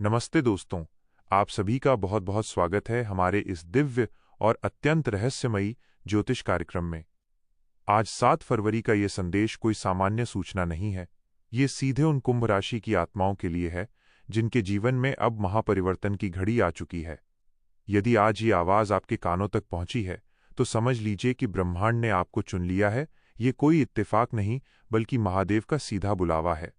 नमस्ते दोस्तों, आप सभी का बहुत बहुत स्वागत है हमारे इस दिव्य और अत्यंत रहस्यमयी ज्योतिष कार्यक्रम में। आज 7 फरवरी का ये संदेश कोई सामान्य सूचना नहीं है। ये सीधे उन कुंभ राशि की आत्माओं के लिए है जिनके जीवन में अब महापरिवर्तन की घड़ी आ चुकी है। यदि आज ये आवाज़ आपके कानों तक पहुंची है तो समझ लीजिए कि ब्रह्मांड ने आपको चुन लिया है। ये कोई इत्तेफाक नहीं बल्कि महादेव का सीधा बुलावा है।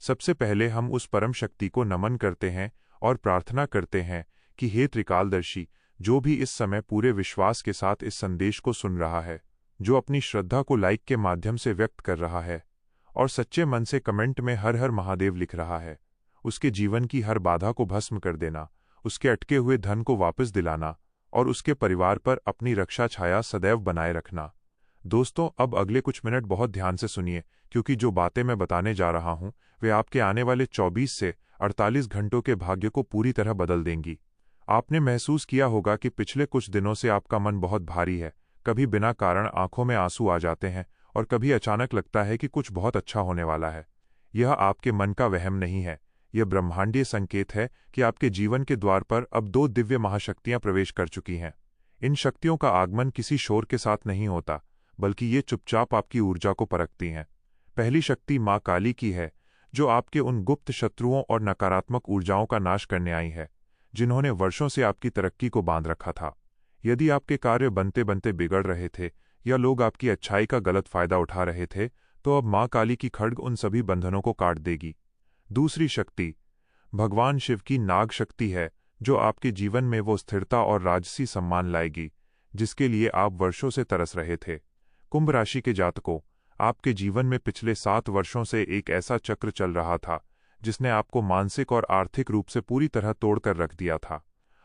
सबसे पहले हम उस परम शक्ति को नमन करते हैं और प्रार्थना करते हैं कि हे त्रिकालदर्शी, जो भी इस समय पूरे विश्वास के साथ इस संदेश को सुन रहा है, जो अपनी श्रद्धा को लाइक के माध्यम से व्यक्त कर रहा है और सच्चे मन से कमेंट में हर हर महादेव लिख रहा है, उसके जीवन की हर बाधा को भस्म कर देना, उसके अटके हुए धन को वापस दिलाना और उसके परिवार पर अपनी रक्षा छाया सदैव बनाए रखना। दोस्तों, अब अगले कुछ मिनट बहुत ध्यान से सुनिए, क्योंकि जो बातें मैं बताने जा रहा हूं वे आपके आने वाले 24 से 48 घंटों के भाग्य को पूरी तरह बदल देंगी। आपने महसूस किया होगा कि पिछले कुछ दिनों से आपका मन बहुत भारी है। कभी बिना कारण आंखों में आंसू आ जाते हैं और कभी अचानक लगता है कि कुछ बहुत अच्छा होने वाला है। यह आपके मन का वहम नहीं है, यह ब्रह्मांडीय संकेत है कि आपके जीवन के द्वार पर अब 2 दिव्य महाशक्तियां प्रवेश कर चुकी हैं। इन शक्तियों का आगमन किसी शोर के साथ नहीं होता, बल्कि ये चुपचाप आपकी ऊर्जा को परखती हैं। पहली शक्ति माँ काली की है, जो आपके उन गुप्त शत्रुओं और नकारात्मक ऊर्जाओं का नाश करने आई है, जिन्होंने वर्षों से आपकी तरक्की को बांध रखा था। यदि आपके कार्य बनते बनते बिगड़ रहे थे या लोग आपकी अच्छाई का गलत फायदा उठा रहे थे, तो अब माँ काली की खड्ग उन सभी बंधनों को काट देगी। दूसरी शक्ति भगवान शिव की नाग शक्ति है, जो आपके जीवन में वो स्थिरता और राजसी सम्मान लाएगी जिसके लिए आप वर्षों से तरस रहे थे। कुंभ राशि के जातकों, आपके जीवन में पिछले 7 वर्षों से एक ऐसा चक्र चल रहा था जिसने आपको मानसिक और आर्थिक रूप से पूरी तरह तोड़कर रख दिया था।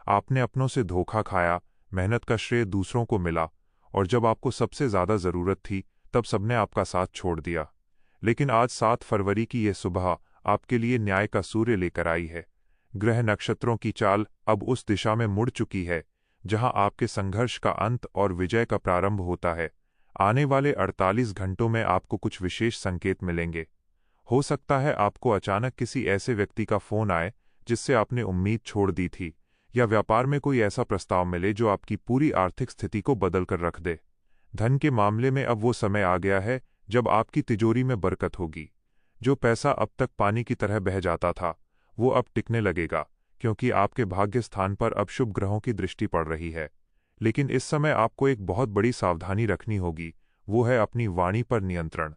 आपने अपनों से धोखा खाया, मेहनत का श्रेय दूसरों को मिला और जब आपको सबसे ज्यादा जरूरत थी तब सबने आपका साथ छोड़ दिया। लेकिन आज 7 फरवरी की यह सुबह आपके लिए न्याय का सूर्य लेकर आई है। ग्रह नक्षत्रों की चाल अब उस दिशा में मुड़ चुकी है जहां आपके संघर्ष का अंत और विजय का प्रारंभ होता है। आने वाले 48 घंटों में आपको कुछ विशेष संकेत मिलेंगे। हो सकता है आपको अचानक किसी ऐसे व्यक्ति का फोन आए जिससे आपने उम्मीद छोड़ दी थी, या व्यापार में कोई ऐसा प्रस्ताव मिले जो आपकी पूरी आर्थिक स्थिति को बदल कर रख दे। धन के मामले में अब वो समय आ गया है जब आपकी तिजोरी में बरकत होगी। जो पैसा अब तक पानी की तरह बह जाता था, वो अब टिकने लगेगा, क्योंकि आपके भाग्य स्थान पर अब शुभ ग्रहों की दृष्टि पड़ रही है। लेकिन इस समय आपको एक बहुत बड़ी सावधानी रखनी होगी, वो है अपनी वाणी पर नियंत्रण।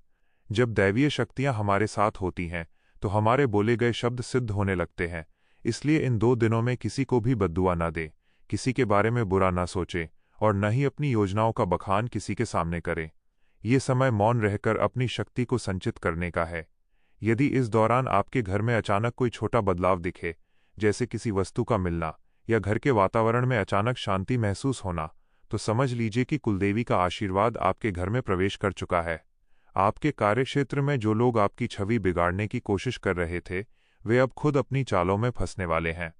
जब दैवीय शक्तियां हमारे साथ होती हैं तो हमारे बोले गए शब्द सिद्ध होने लगते हैं। इसलिए इन 2 दिनों में किसी को भी बद्दुआ न दें, किसी के बारे में बुरा न सोचें और न ही अपनी योजनाओं का बखान किसी के सामने करें। ये समय मौन रहकर अपनी शक्ति को संचित करने का है। यदि इस दौरान आपके घर में अचानक कोई छोटा बदलाव दिखे, जैसे किसी वस्तु का मिलना या घर के वातावरण में अचानक शांति महसूस होना, तो समझ लीजिए कि कुलदेवी का आशीर्वाद आपके घर में प्रवेश कर चुका है। आपके कार्यक्षेत्र में जो लोग आपकी छवि बिगाड़ने की कोशिश कर रहे थे, वे अब खुद अपनी चालों में फंसने वाले हैं।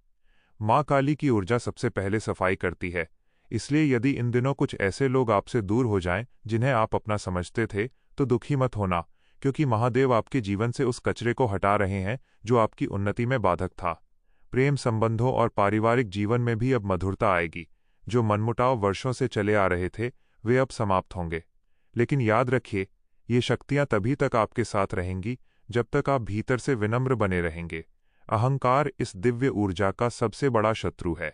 माँ काली की ऊर्जा सबसे पहले सफाई करती है, इसलिए यदि इन दिनों कुछ ऐसे लोग आपसे दूर हो जाएं जिन्हें आप अपना समझते थे, तो दुखी मत होना, क्योंकि महादेव आपके जीवन से उस कचरे को हटा रहे हैं जो आपकी उन्नति में बाधक था। प्रेम संबंधों और पारिवारिक जीवन में भी अब मधुरता आएगी। जो मनमुटाव वर्षों से चले आ रहे थे, वे अब समाप्त होंगे। लेकिन याद रखिए, ये शक्तियां तभी तक आपके साथ रहेंगी जब तक आप भीतर से विनम्र बने रहेंगे। अहंकार इस दिव्य ऊर्जा का सबसे बड़ा शत्रु है।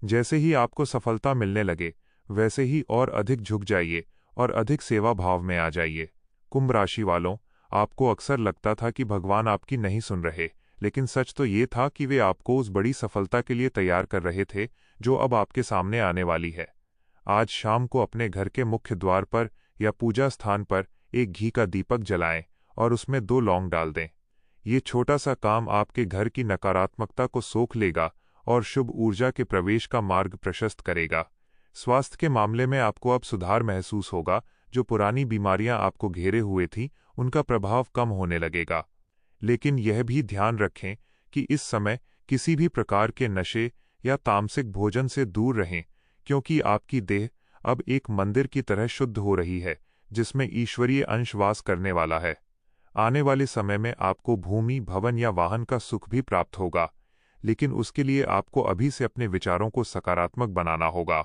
जैसे ही आपको सफलता मिलने लगे, वैसे ही और अधिक झुक जाइए और अधिक सेवा भाव में आ जाइए। कुंभ राशि वालों, आपको अक्सर लगता था कि भगवान आपकी नहीं सुन रहे, लेकिन सच तो ये था कि वे आपको उस बड़ी सफलता के लिए तैयार कर रहे थे जो अब आपके सामने आने वाली है। आज शाम को अपने घर के मुख्य द्वार पर या पूजा स्थान पर एक घी का दीपक जलाएं और उसमें 2 लौंग डाल दें। ये छोटा सा काम आपके घर की नकारात्मकता को सोख लेगा और शुभ ऊर्जा के प्रवेश का मार्ग प्रशस्त करेगा। स्वास्थ्य के मामले में आपको अब सुधार महसूस होगा। जो पुरानी बीमारियां आपको घेरे हुए थीं, उनका प्रभाव कम होने लगेगा। लेकिन यह भी ध्यान रखें कि इस समय किसी भी प्रकार के नशे या तामसिक भोजन से दूर रहें, क्योंकि आपकी देह अब एक मंदिर की तरह शुद्ध हो रही है जिसमें ईश्वरीय अंश वास करने वाला है। आने वाले समय में आपको भूमि, भवन या वाहन का सुख भी प्राप्त होगा। लेकिन उसके लिए आपको अभी से अपने विचारों को सकारात्मक बनाना होगा।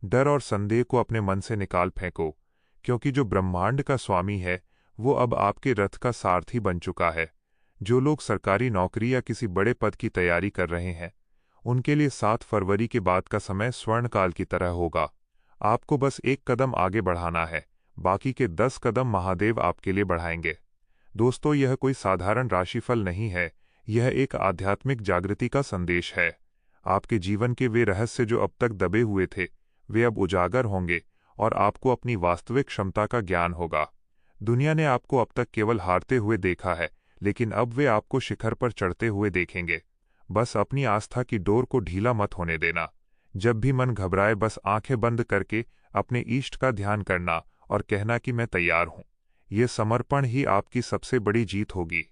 डर और संदेह को अपने मन से निकाल फेंको, क्योंकि जो ब्रह्मांड का स्वामी है वो अब आपके रथ का सारथी बन चुका है। जो लोग सरकारी नौकरी या किसी बड़े पद की तैयारी कर रहे हैं, उनके लिए 7 फरवरी के बाद का समय स्वर्णकाल की तरह होगा। आपको बस एक कदम आगे बढ़ाना है, बाकी के 10 कदम महादेव आपके लिए बढ़ाएंगे। दोस्तों, यह कोई साधारण राशिफल नहीं है, यह एक आध्यात्मिक जागृति का संदेश है। आपके जीवन के वे रहस्य जो अब तक दबे हुए थे, वे अब उजागर होंगे और आपको अपनी वास्तविक क्षमता का ज्ञान होगा। दुनिया ने आपको अब तक केवल हारते हुए देखा है, लेकिन अब वे आपको शिखर पर चढ़ते हुए देखेंगे। बस अपनी आस्था की डोर को ढीला मत होने देना। जब भी मन घबराए, बस आंखें बंद करके अपने इष्ट का ध्यान करना और कहना कि मैं तैयार हूं। ये समर्पण ही आपकी सबसे बड़ी जीत होगी।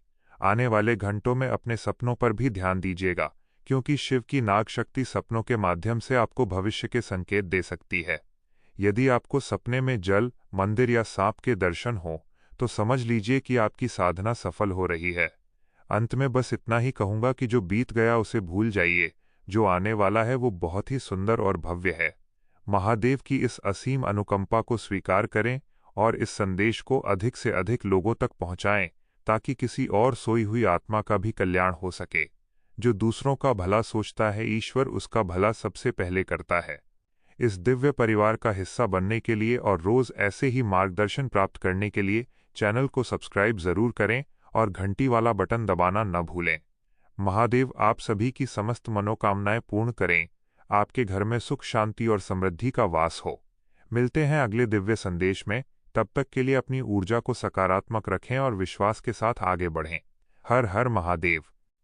आने वाले घंटों में अपने सपनों पर भी ध्यान दीजिएगा, क्योंकि शिव की नाग शक्ति सपनों के माध्यम से आपको भविष्य के संकेत दे सकती है। यदि आपको सपने में जल, मंदिर या सांप के दर्शन हो, तो समझ लीजिए कि आपकी साधना सफल हो रही है। अंत में बस इतना ही कहूंगा कि जो बीत गया उसे भूल जाइए, जो आने वाला है वो बहुत ही सुंदर और भव्य है। महादेव की इस असीम अनुकंपा को स्वीकार करें और इस संदेश को अधिक से अधिक लोगों तक पहुंचाएं, ताकि किसी और सोई हुई आत्मा का भी कल्याण हो सके। जो दूसरों का भला सोचता है, ईश्वर उसका भला सबसे पहले करता है। इस दिव्य परिवार का हिस्सा बनने के लिए और रोज ऐसे ही मार्गदर्शन प्राप्त करने के लिए चैनल को सब्सक्राइब जरूर करें और घंटी वाला बटन दबाना न भूलें। महादेव आप सभी की समस्त मनोकामनाएं पूर्ण करें। आपके घर में सुख, शांति और समृद्धि का वास हो। मिलते हैं अगले दिव्य संदेश में। तब तक के लिए अपनी ऊर्जा को सकारात्मक रखें और विश्वास के साथ आगे बढ़ें। हर हर महादेव।